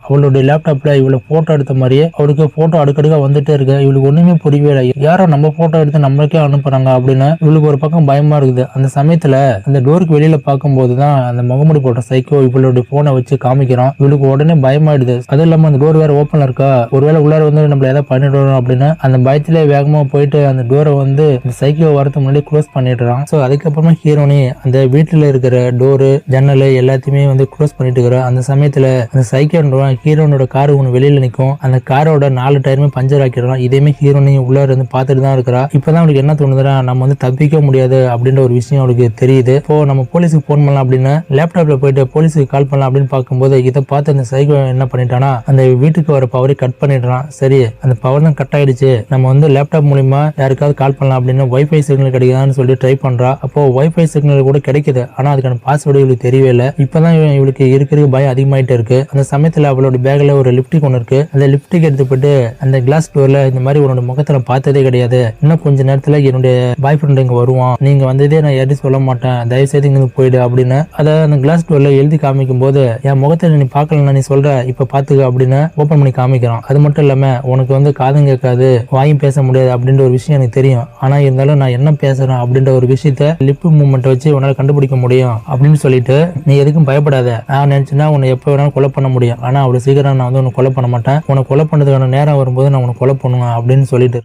அவளுடைய லேப்டாப்ல இவளை போட்டோ எடுத்த மாதிரியே அவளுக்கு போட்டோ அடுக்கடுக்கா வந்துட்டே இருக்கு. இவளுக்கு ஒண்ணுமே புரியவே இல்லை. யாரோ நம்ம போட்டோ எடுத்து நம்மளுக்கே அனுப்புறாங்க அப்படின்னு இவளுக்கு ஒரு பக்கம் பயமா இருக்குது. அந்த சமயத்துல அந்த டோருக்கு வெளியில பார்க்கும்போதுதான் அந்த முகமுடி போட்ட சைக்கோ இவளுடைய போனை வச்சு காமிக்கிறான். இவளுக்கு உடனே பயமாயிடுது. அதுவும் இல்லாம அந்த டோர் வேற ஓப்பன்ல இருக்கா, ஒருவேளை உள்ளார வந்து நம்மள ஏதாவது பண்ணிடுறோம் அப்படின்னு அந்த பயத்திலே வேகமா போயிட்டு அந்த டோரை வந்து இந்த சைக்கோ வரதுக்கு முன்னாடி க்ளோஸ் பண்ணிடுறான். ஸோ அதுக்கப்புறமா ஹீரோனி அந்த வீட்டுல இருக்கிற டோரு ஜன்னல் எல்லாத்தையுமே வந்து க்ளோஸ் பண்ணிட்டு இருக்கிற அந்த சமயத்துல அந்த சைக்கோன்றவன் ஹீரோனோட கார் ஒன்று வெளியில நிற்கும். அந்த காரோட 4 டயருமே பஞ்சர் ஆக்கிடுறான். இதேமே ஹீரோனி உள்ளார இருந்து பார்த்துட்டு தான் இருக்கிறா. இப்பதான் அவளுக்கு என்ன தோணுதுன்னா, நம்ம வந்து தப்பிக்க முடியாது அப்படின்ற ஒரு விஷயம் அவளுக்கு தெரியுது. இப்போ நம்ம போலீஸுக்கு போன் பண்ணலாம் அப்படின்னு லேப்டாப்ல போயிட்டு போலீஸுக்கு கால் பண்ணலாம் அப்படின்னு பார்க்கும்போது இதை பார்த்து அந்த சைக்கோ என்ன பண்ணிட்டானா, அந்த வீட்டுக்கு வர பவரை கட் பண்ணிடுறான். சரி, அந்த பவர் தான் கட் ஆயிடுச்சு, நம்ம வந்து லேப்டாப் மூலியமா யாருக்காவது கால் பண்ணலாம் அப்படின்னு வைஃபை சிக்னல் கிடைக்குதான்னு சொல்லி ட்ரை பண்றா. அப்போ வைஃபை சிக்னல் கூட கிடைக்குது. ஆனா அதுக்கான பாஸ்வேர்டு இவளுக்கு தெரியவே இல்லை. இப்பதான் இவளுக்கு இருக்கிற பயம் அதிகமாயிட்டே இருக்கு. அந்த சமயத்துல அவளோட பேக்ல ஒரு லிப்டிக் ஒன்று இருக்கு. அந்த லிப்டிக் எடுத்து போயிட்டு அந்த கிளாஸ் டோர்ல இந்த மாதிரி உன்னோட முகத்தை நான் பார்த்ததே கிடையாது, இன்னும் கொஞ்ச நேரத்துல என்னுடைய பாய் ஃப்ரெண்ட் இங்க வருவான், நீங்க வந்ததே நான் யாரையும் சொல்ல மாட்டேன், தயவு செய்து இங்க போயிடு அப்படின்னு அதை அந்த கிளாஸ் டோர்ல எழுதி காமிக்கும் போது, என் முகத்தை நீ பார்க்கலன்னா நீ சொல்ற இப்ப பாத்துக்க அப்படின்னு ஓபன் பண்ணி காமிக்கிறான். அது மட்டும் இல்லாம உனக்கு வந்து காதும் கேட்காது வாயும் பேச முடியாது அப்படின்ற ஒரு விஷயம் எனக்கு தெரியும், ஆனா இருந்தாலும் நான் என்ன பேசுறேன் அப்படின்ற ஒரு விஷயத்த லிப் மூவ்மெண்ட் வச்சு உன்னால கண்டுபிடிக்க முடியும் அப்படின்னு சொல்லிட்டு, நீ எதுக்கும் பயப்படாத, நான் நினைச்சேன்னா உன்னை எப்ப வேணாலும் கொலை பண்ண முடியும், ஆனா அவ்வளவு சீக்கிரம் நான் வந்து உன்னை கொலை பண்ண மாட்டேன், உன்னை கொலை பண்ணதுக்கான நேரம் வரும்போது நான் உன்னை கொலை பண்ணுவேன் அப்படின்னு சொல்லிட்டு